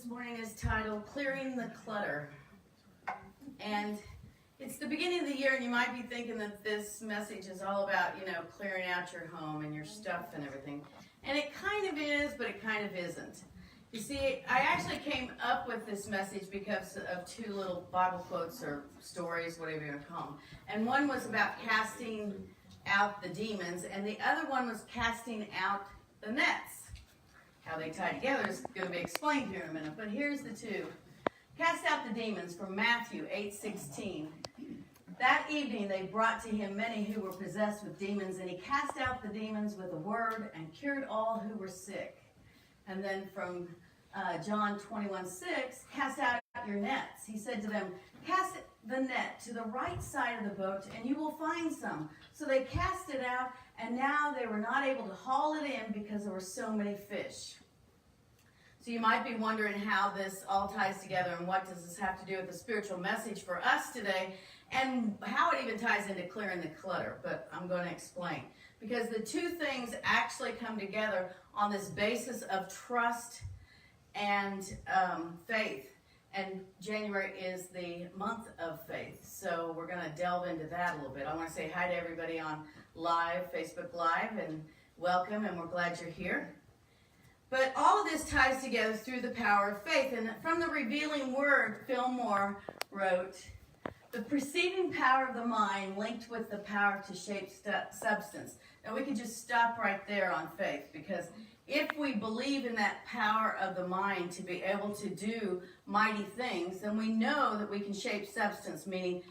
morning is titled Clearing the Clutter. And it's the beginning of the year, and you might be thinking that this message is all about, clearing out your home and your stuff and everything. And it kind of is, but it kind of isn't. You see, I actually came up with this message because of two little Bible quotes or stories, whatever you want to call them. And one was about casting out the demons, and the other one was casting out the nets. How they tie together is going to be explained here in a minute, but here's the two. Cast out the demons from Matthew 8:16. That evening they brought to him many who were possessed with demons, and he cast out the demons with a word and cured all who were sick. And then from John 21:6, cast out your nets. He said to them, cast the net to the right side of the boat, and you will find some. So they cast it out, and now they were not able to haul it in because there were so many fish. So you might be wondering how this all ties together and what does this have to do with the spiritual message for us today and how it even ties into clearing the clutter. But I'm going to explain. Because the two things actually come together on this basis of trust and faith. And January is the month of faith. So we're going to delve into that a little bit. I want to say hi to everybody on live, Facebook Live, and welcome, and we're glad you're here. But all of this ties together through the power of faith. And from the Revealing Word, Phil Moore wrote, the preceding power of the mind linked with the power to shape substance. Now we can just stop right there on faith, because if we believe in that power of the mind to be able to do mighty things, then we know that we can shape substance, meaning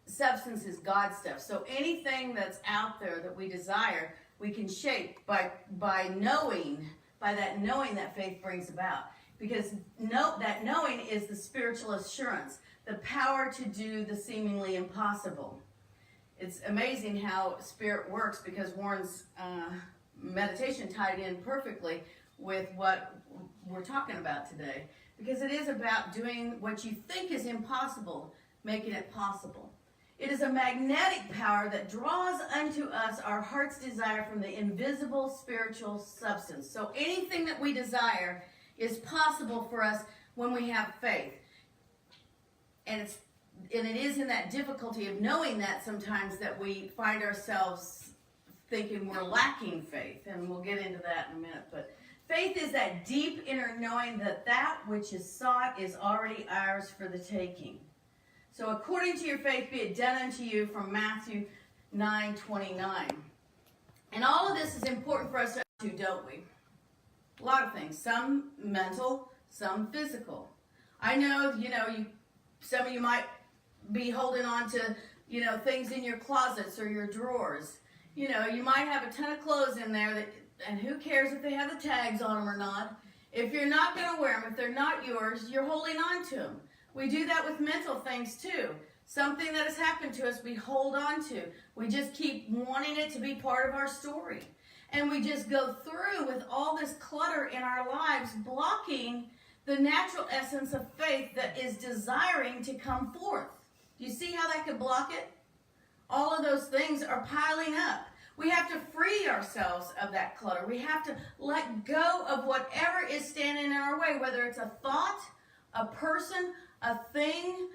substance is God stuff. So anything that's out there that we desire, we can shape by knowing, by that knowing that faith brings about. Because that knowing is the spiritual assurance, the power to do the seemingly impossible. It's amazing how spirit works, because Warren's meditation tied in perfectly with what we're talking about today. Because it is about doing what you think is impossible, making it possible. It is a magnetic power that draws unto us our heart's desire from the invisible spiritual substance. So anything that we desire is possible for us when we have faith. And it is in that difficulty of knowing that sometimes that we find ourselves thinking we're lacking faith. And we'll get into that in a minute. But faith is that deep inner knowing that that which is sought is already ours for the taking. So according to your faith be it done unto you, from Matthew 9:29. And all of this is important for us to do, don't we? A lot of things. Some mental, some physical. I know, some of you might be holding on to, things in your closets or your drawers. You might have a ton of clothes in there, and who cares if they have the tags on them or not. If you're not going to wear them, if they're not yours, you're holding on to them. We do that with mental things too. Something that has happened to us, we hold on to. We just keep wanting it to be part of our story. And we just go through with all this clutter in our lives, blocking the natural essence of faith that is desiring to come forth. Do you see how that could block it? All of those things are piling up. We have to free ourselves of that clutter. We have to let go of whatever is standing in our way, whether it's a thought, a person, a thing,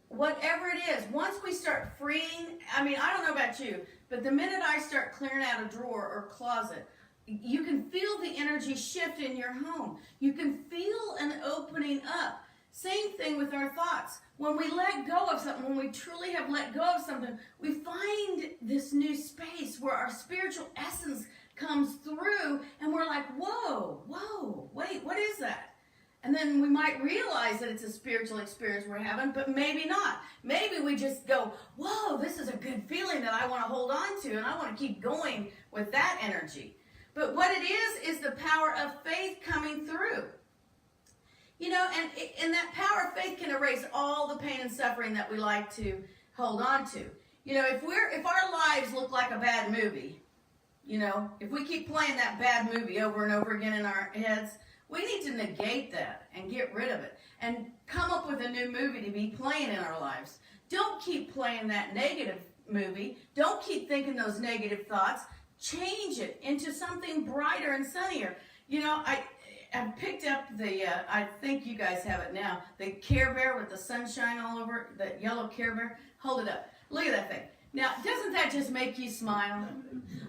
whatever it is. Once we start freeing, I don't know about you, but the minute I start clearing out a drawer or closet, you can feel the energy shift in your home. You can feel an opening up. Same thing with our thoughts. When we let go of something, when we truly have let go of something, we find this new space where our spiritual essence comes through, and we're like, whoa, wait, what is that? And then we might realize that it's a spiritual experience we're having, but maybe not. Maybe we just go, whoa, this is a good feeling that I want to hold on to, and I want to keep going with that energy. But what it is the power of faith coming through. And that power of faith can erase all the pain and suffering that we like to hold on to. If our lives look like a bad movie, if we keep playing that bad movie over and over again in our heads, we need to negate that and get rid of it and come up with a new movie to be playing in our lives. Don't keep playing that negative movie. Don't keep thinking those negative thoughts. Change it into something brighter and sunnier. I've picked up the, I think you guys have it now, the Care Bear with the sunshine all over it, that yellow Care Bear. Hold it up. Look at that thing. Now, doesn't that just make you smile?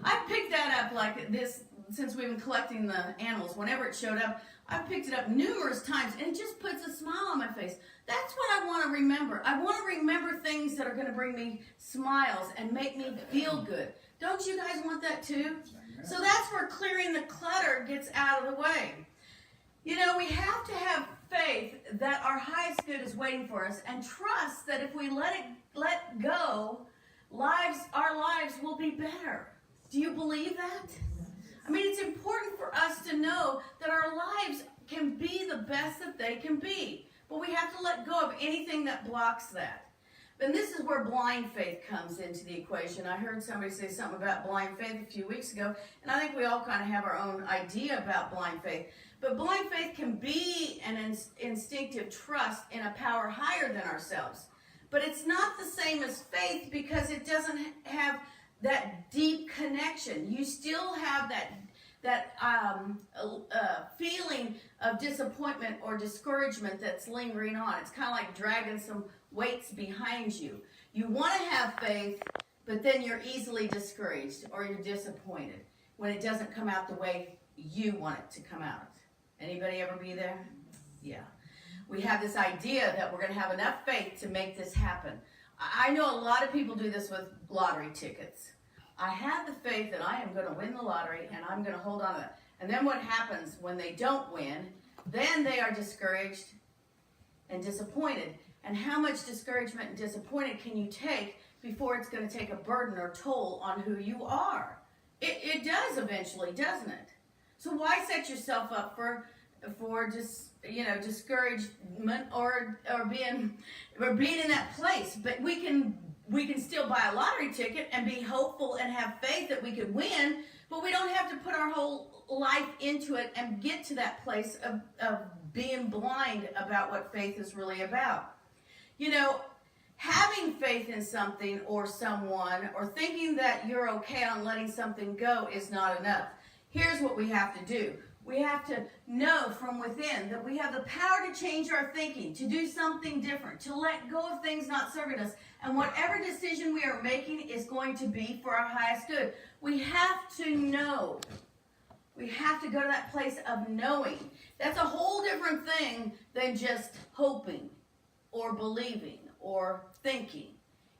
I've picked that up like this since we've been collecting the animals. Whenever it showed up, I've picked it up numerous times, and it just puts a smile on my face. That's what I want to remember. I want to remember things that are going to bring me smiles and make me feel good. Don't you guys want that too? So that's where clearing the clutter gets out of the way. You know, we have to have faith that our highest good is waiting for us, and trust that if we let go, our lives will be better. Do you believe that? I mean, it's important for us to know that our lives can be the best that they can be, but we have to let go of anything that blocks that. And this is where blind faith comes into the equation. I heard somebody say something about blind faith a few weeks ago, and I think we all kind of have our own idea about blind faith. But blind faith can be an instinctive trust in a power higher than ourselves. But it's not the same as faith because it doesn't have that deep connection. You still have that feeling of disappointment or discouragement that's lingering on. It's kind of like dragging some weights behind you. You want to have faith, but then you're easily discouraged or you're disappointed when it doesn't come out the way you want it to come out. Anybody ever be there? Yeah. We have this idea that we're going to have enough faith to make this happen. I know a lot of people do this with lottery tickets. I have the faith that I am going to win the lottery and I'm going to hold on to it. And then what happens when they don't win? Then they are discouraged and disappointed. And how much discouragement and disappointment can you take before it's going to take a burden or toll on who you are? It does eventually, doesn't it? So why set yourself up for just, discouragement or being in that place? But we can still buy a lottery ticket and be hopeful and have faith that we could win, but we don't have to put our whole life into it and get to that place of being blind about what faith is really about. You know, having faith in something or someone or thinking that you're okay on letting something go is not enough. Here's what we have to do. We have to know from within that we have the power to change our thinking, to do something different, to let go of things not serving us. And whatever decision we are making is going to be for our highest good. We have to know. We have to go to that place of knowing. That's a whole different thing than just hoping or believing or thinking.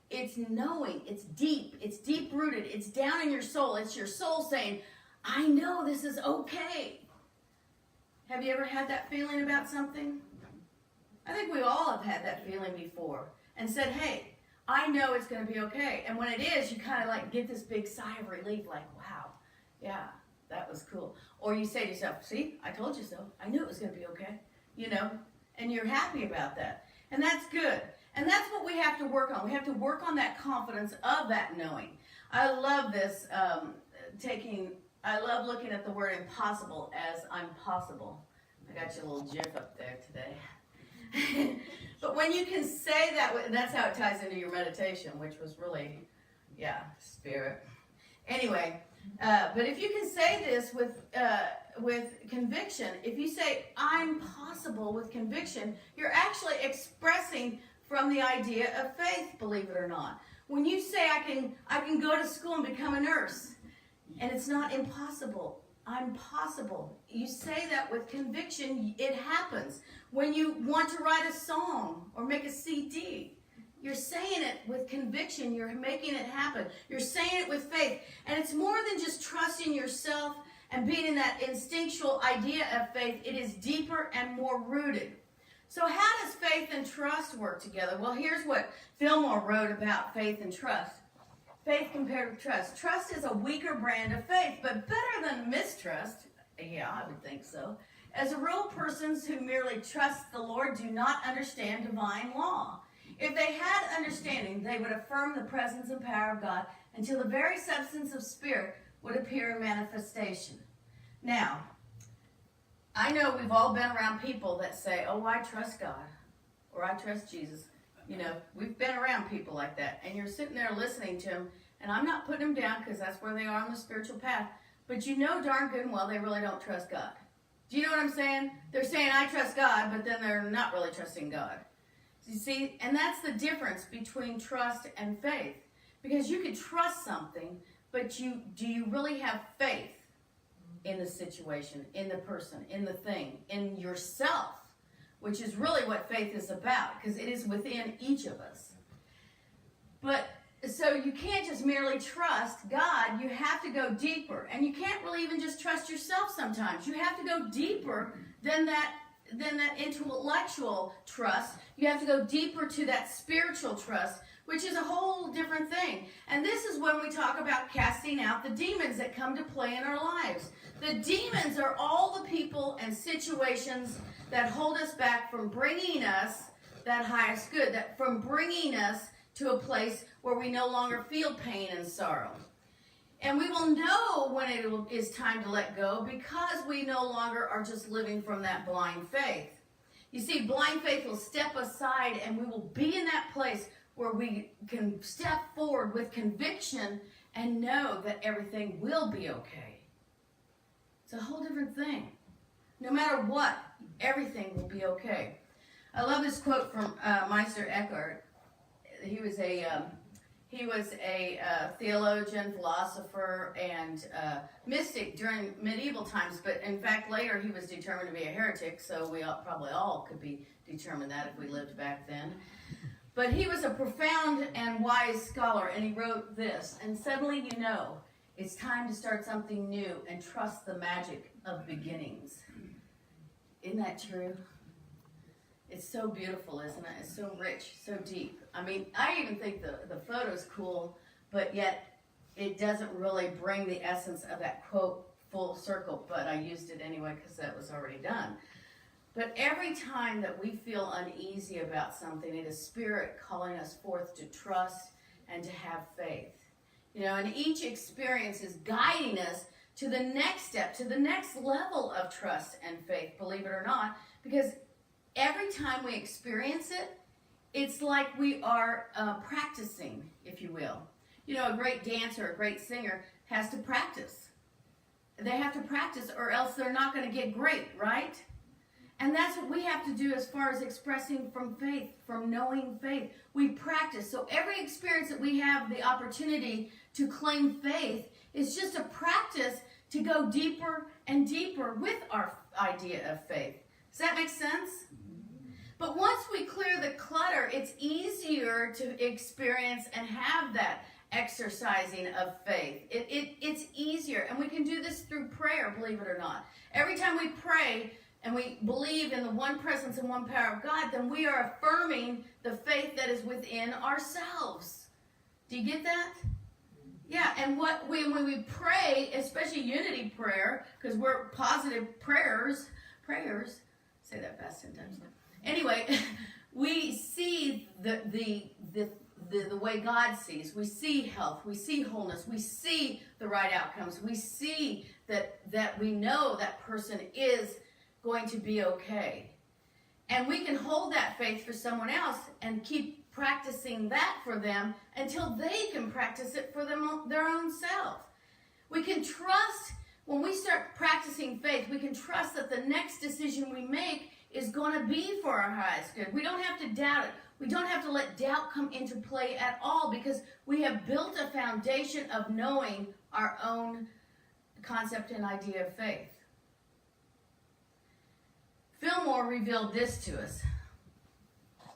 It's knowing. It's deep rooted. It's down in your soul. It's your soul saying, I know this is okay. Have you ever had that feeling about something? I think we all have had that feeling before and said, hey, I know it's going to be okay. And when it is, you kind of like get this big sigh of relief, like, wow, yeah, that was cool. Or you say to yourself, see, I told you so. I knew it was going to be okay, and you're happy about that. And that's good. And that's what we have to work on. We have to work on that confidence of that knowing. I love this, I love looking at the word impossible as I'm possible. I got you a little gif up there today. But when you can say that, and that's how it ties into your meditation, which was really, spirit. Anyway, but if you can say this with conviction, if you say I'm possible with conviction, you're actually expressing from the idea of faith, believe it or not. When you say I can go to school and become a nurse, and it's not impossible. I'm possible. You say that with conviction, it happens. When you want to write a song or make a CD, you're saying it with conviction. You're making it happen. You're saying it with faith. And it's more than just trusting yourself and being in that instinctual idea of faith. It is deeper and more rooted. So how does faith and trust work together? Well, here's what Fillmore wrote about faith and trust. Faith compared with trust. Trust is a weaker brand of faith, but better than mistrust. Yeah, I would think so. As a rule, persons who merely trust the Lord do not understand divine law. If they had understanding, they would affirm the presence and power of God until the very substance of spirit would appear in manifestation. Now, I know we've all been around people that say, oh, I trust God, or I trust Jesus. We've been around people like that, and you're sitting there listening to them, and I'm not putting them down because that's where they are on the spiritual path, but you know darn good and well they really don't trust God. Do you know what I'm saying? They're saying, I trust God, but then they're not really trusting God. You see, and that's the difference between trust and faith. Because you can trust something, but do you really have faith in the situation, in the person, in the thing, in yourself, which is really what faith is about, because it is within each of us. But so you can't just merely trust God, you have to go deeper. And you can't really even just trust yourself sometimes. You have to go deeper than that intellectual trust. You have to go deeper to that spiritual trust, which is a whole different thing. And this is when we talk about casting out the demons that come to play in our lives. The demons are all the people and situations that hold us back from bringing us that highest good, that from bringing us to a place where we no longer feel pain and sorrow. And we will know when it is time to let go, because we no longer are just living from that blind faith. You see, blind faith will step aside, and we will be in that place where we can step forward with conviction and know that everything will be okay. It's a whole different thing. No matter what, everything will be okay. I love this quote from Meister Eckhart. He was a theologian, philosopher, and mystic during medieval times. But in fact, later he was determined to be a heretic. So we probably all could be determined that if we lived back then. But he was a profound and wise scholar, and he wrote this: and suddenly you know it's time to start something new and trust the magic of beginnings. Isn't that true? It's so beautiful, isn't it? It's so rich, so deep. I mean, I even think the photo's cool, but yet it doesn't really bring the essence of that quote full circle, but I used it anyway because that was already done. But every time that we feel uneasy about something, it is Spirit calling us forth to trust and to have faith. You know, and each experience is guiding us to the next step, to the next level of trust and faith, believe it or not, because every time we experience it, it's like we are practicing, if you will. You know, a great dancer, a great singer has to practice. They have to practice, or else they're not going to get great, right? And that's what we have to do as far as expressing from faith, from knowing faith. We practice. So every experience that we have the opportunity to claim faith is just a practice to go deeper and deeper with our idea of faith. Does that make sense? But once we clear the clutter, it's easier to experience and have that exercising of faith. It's easier. And we can do this through prayer, believe it or not. Every time we pray and we believe in the one presence and one power of God, then we are affirming the faith that is within ourselves. Do you get that? Yeah, and when we pray, especially unity prayer, because we're positive prayers, say that fast 10 times. Anyway, we see the way God sees. We see health. We see wholeness. We see the right outcomes. We see that we know that person is going to be okay. And we can hold that faith for someone else and keep practicing that for them until they can practice it for their own self. We can trust, when we start practicing faith, we can trust that the next decision we make is going to be for our highest good. We don't have to doubt it. We don't have to let doubt come into play at all, because we have built a foundation of knowing our own concept and idea of faith. Fillmore revealed this to us.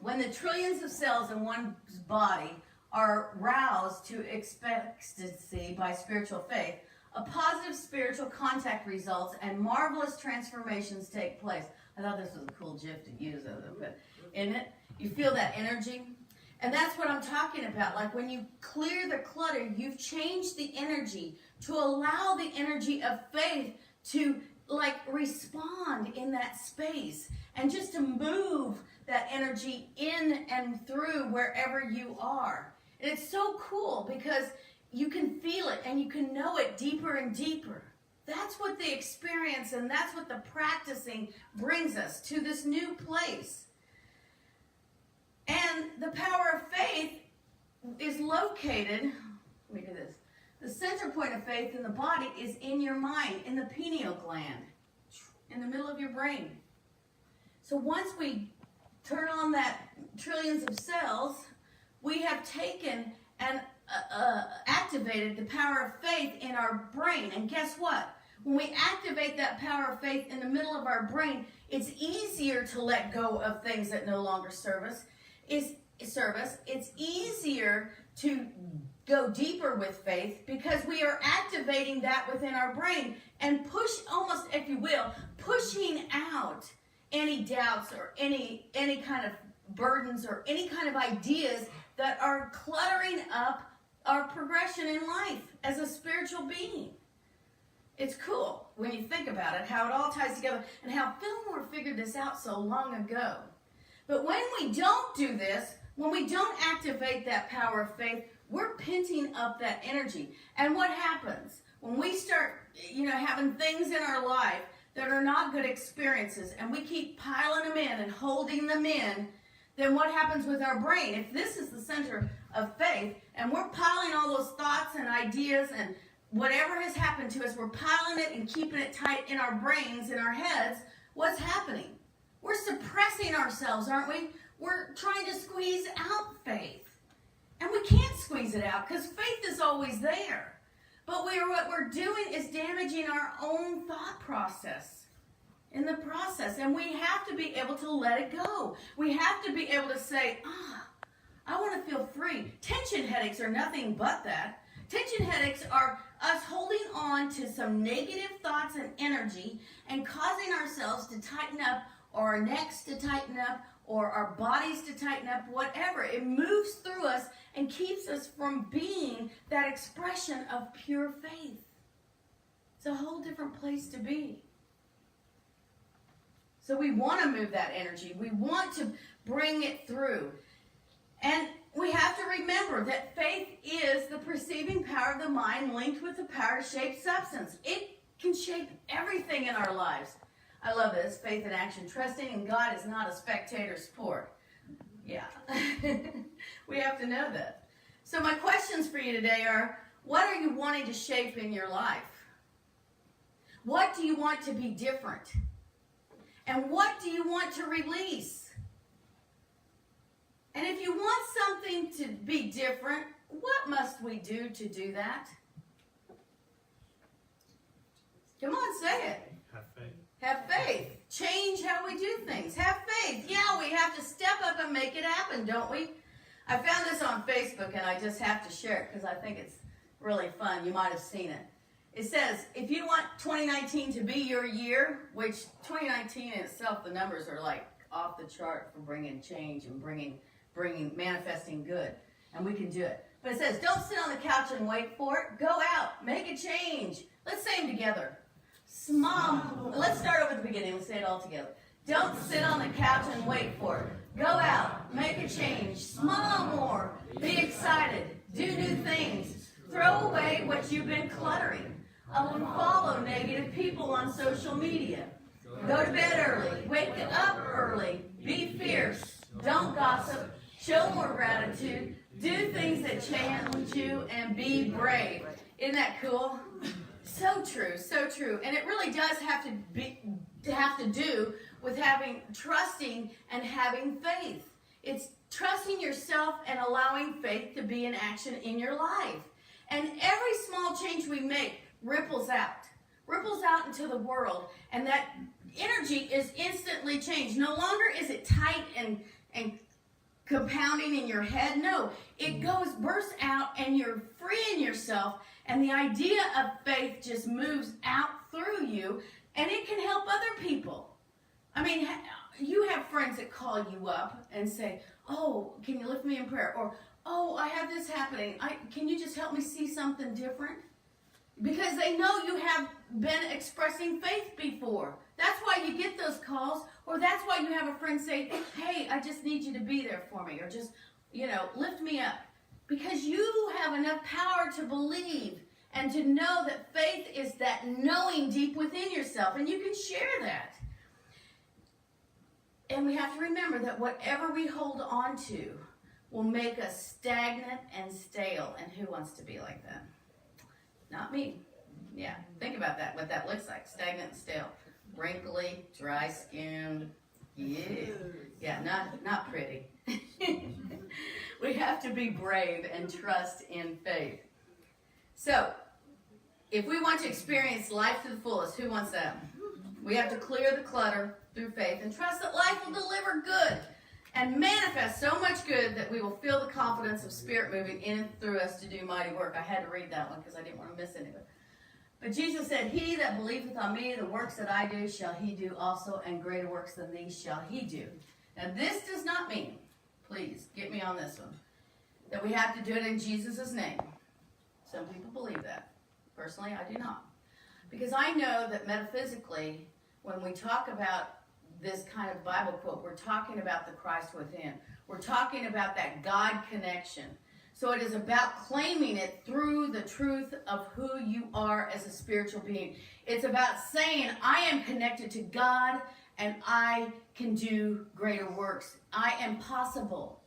When the trillions of cells in one's body are roused to ecstasy by spiritual faith, a positive spiritual contact results and marvelous transformations take place. I thought this was a cool gif to use of it, but in it, you feel that energy. And that's what I'm talking about. Like when you clear the clutter, you've changed the energy to allow the energy of faith to like respond in that space, and just to move that energy in and through wherever you are. And it's so cool because you can feel it and you can know it deeper and deeper. That's what the experience and that's what the practicing brings us to, this new place. And the power of faith is located, let me do this. The center point of faith in the body is in your mind, in the pineal gland. in the middle of your brain. So once we turn on that trillions of cells, we have taken and activated the power of faith in our brain. And guess what? When we activate that power of faith in the middle of our brain, it's easier to let go of things that no longer serve us. It's easier to go deeper with faith because we are activating that within our brain and push, almost, if you will, pushing out any doubts or any kind of burdens or any kind of ideas that are cluttering up our progression in life as a spiritual being. It's cool when you think about it, how it all ties together, and how Fillmore figured this out so long ago. But when we don't do this, when we don't activate that power of faith, we're pinching up that energy. And what happens? When we start, having things in our life that are not good experiences, and we keep piling them in and holding them in, then what happens with our brain? If this is the center of faith, and we're piling all those thoughts and ideas and whatever has happened to us, we're piling it and keeping it tight in our brains, in our heads, what's happening? We're suppressing ourselves, aren't we? We're trying to squeeze out faith. And we can't squeeze it out because faith is always there. But what we're doing is damaging our own thought process in the process. And we have to be able to let it go. We have to be able to say, I want to feel free. Tension headaches are nothing but that. Tension headaches are us holding on to some negative thoughts and energy and causing ourselves to tighten up, or our necks to tighten up, or our bodies to tighten up, whatever. It moves through us and keeps us from being that expression of pure faith. It's a whole different place to be. So we want to move that energy. We want to bring it through. And we have to remember that faith is the perceiving power of the mind linked with the power to shape substance. It can shape everything in our lives. I love this, faith in action. Trusting in God is not a spectator sport. Yeah, we have to know that. So my questions for you today are, what are you wanting to shape in your life? What do you want to be different? And what do you want to release? And if you want something to be different, what must we do to do that? Come on, say it. Have faith. Have faith. Change how we do things. Have faith. Yeah, we have to step up and make it happen, don't we? I found this on Facebook, and I just have to share it because I think it's really fun. You might have seen it. It says, if you want 2019 to be your year, which 2019 in itself, the numbers are like off the chart for bringing change and manifesting good, and we can do it. But it says, don't sit on the couch and wait for it. Go out. Make a change. Let's say them together. Let's start over at the beginning. Let's say it all together. Don't sit on the couch and wait for it. Go out. Make a change. Smile more. Be excited. Do new things. Throw away what you've been cluttering. Unfollow negative people on social media. Go to bed early. Wake up early. Be fierce. Don't gossip. Show more gratitude. Do things that challenge you and be brave. Isn't that cool? So true, so true. And it really does have to do with trusting and having faith. It's trusting yourself and allowing faith to be in action in your life. And every small change we make ripples out into the world, and that energy is instantly changed. No longer is it tight and compounding in your head. No, it bursts out, and you're freeing yourself, and the idea of faith just moves out through you, and it can help other people. I mean, you have friends that call you up and say, oh, can you lift me in prayer? Or, oh, I have this happening. Can you just help me see something different? Because they know you have been expressing faith before. That's why you get those calls, or that's why you have a friend say, hey, I just need you to be there for me, or just, lift me up. Because you have enough power to believe and to know that faith is that knowing deep within yourself, and you can share that. And we have to remember that whatever we hold on to will make us stagnant and stale, and who wants to be like that? Not me. Yeah, think about that, what that looks like, stagnant and stale. wrinkly, dry-skinned. Yeah, not pretty. We have to be brave and trust in faith. So, if we want to experience life to the fullest, who wants that? We have to clear the clutter through faith and trust that life will deliver good and manifest so much good that we will feel the confidence of Spirit moving in and through us to do mighty work. I had to read that one because I didn't want to miss any of it. But Jesus said, he that believeth on me, the works that I do shall he do also, and greater works than these shall he do. Now this does not mean, please get me on this one, that we have to do it in Jesus' name. Some people believe that. Personally, I do not. Because I know that metaphysically, when we talk about this kind of Bible quote, we're talking about the Christ within. We're talking about that God connection. So it is about claiming it through the truth of who you are as a spiritual being. It's about saying, I am connected to God and I can do greater works. I am possible.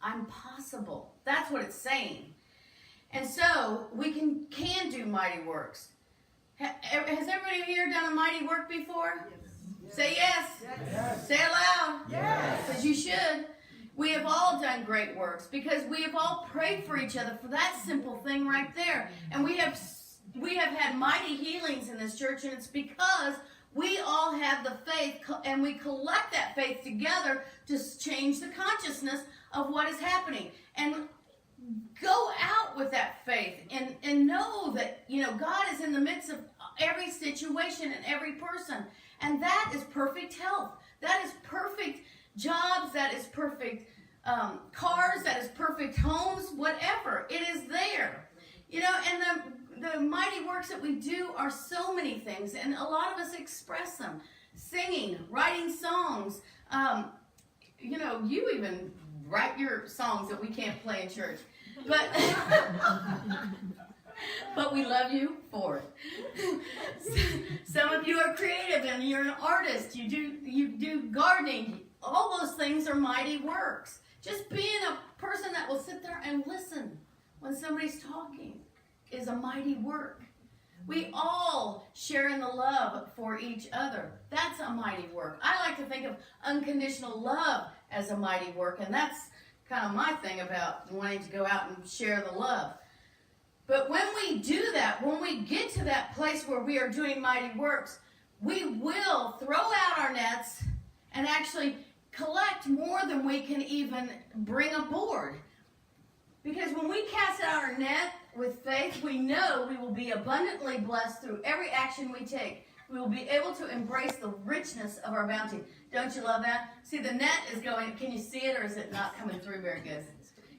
I'm possible. That's what it's saying. And so we can do mighty works. Has everybody here done a mighty work before? Yes. Say yes. Yes. Say it loud. Yes. Because you should. We have all done great works because we have all prayed for each other for that simple thing right there. And we have had mighty healings in this church, and it's because we all have the faith and we collect that faith together to change the consciousness of what is happening. And go out with that faith and know that, God is in the midst of every situation and every person. And that is perfect health. That is perfect jobs. That is perfect cars. That is perfect homes. Whatever. It is there. And the mighty works that we do are so many things. And a lot of us express them. Singing, writing songs. You even write your songs that we can't play in church. But we love you for it. Some of you are creative and you're an artist. You do gardening. All those things are mighty works. Just being a person that will sit there and listen when somebody's talking is a mighty work. We all share in the love for each other. That's a mighty work. I like to think of unconditional love as a mighty work, and that's kind of my thing about wanting to go out and share the love. But when we do that, when we get to that place where we are doing mighty works, we will throw out our nets and actually collect more than we can even bring aboard. Because when we cast out our net with faith, we know we will be abundantly blessed through every action we take. We will be able to embrace the richness of our bounty. Don't you love that? See, the net is going, can you see it, or is it not coming through very good?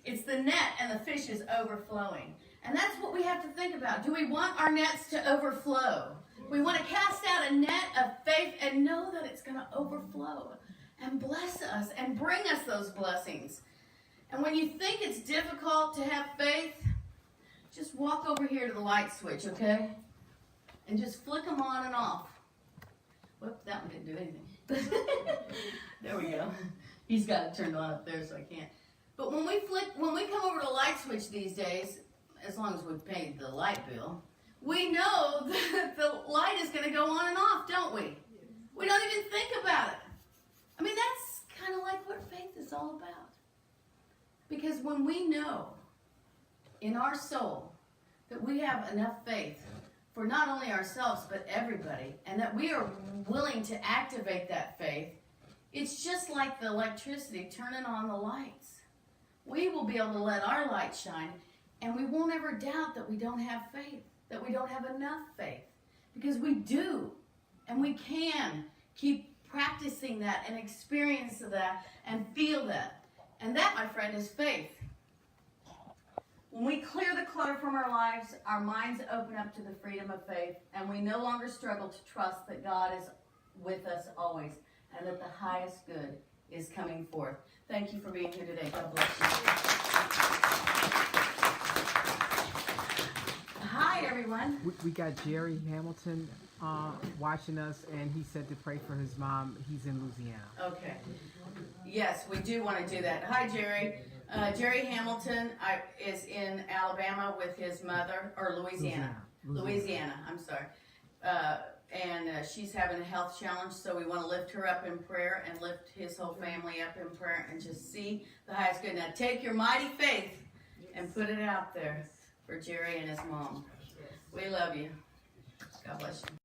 It's the net and the fish is overflowing. And that's what we have to think about. Do we want our nets to overflow? We want to cast out a net of faith and know that it's going to overflow and bless us and bring us those blessings. And when you think it's difficult to have faith, just walk over here to the light switch, okay? And just flick them on and off. Whoop, that one didn't do anything. There we go. He's got it turned on up there, so I can't. But when we come over to the light switch these days, as long as we've paid the light bill, we know that the light is going to go on and off, don't we? We don't even think about it. I mean, that's kind of like what faith is all about. Because when we know in our soul that we have enough faith for not only ourselves but everybody, and that we are willing to activate that faith, it's just like the electricity turning on the lights. We will be able to let our light shine, and we won't ever doubt that we don't have faith, that we don't have enough faith, because we do, and we can keep practicing that and experience that and feel that. And that, my friend, is faith. When we clear the clutter from our lives, our minds open up to the freedom of faith, and we no longer struggle to trust that God is with us always, and that the highest good is coming forth. Thank you for being here today. God bless you. Hi, everyone. We got Jerry Hamilton watching us, and he said to pray for his mom. He's in Louisiana. Okay. Yes, we do want to do that. Hi, Jerry. Jerry Hamilton is in Alabama with his mother, or Louisiana. I'm sorry. she's having a health challenge, so we want to lift her up in prayer and lift his whole family up in prayer and just see the highest good. Now take your mighty faith and put it out there for Jerry and his mom. We love you. God bless you.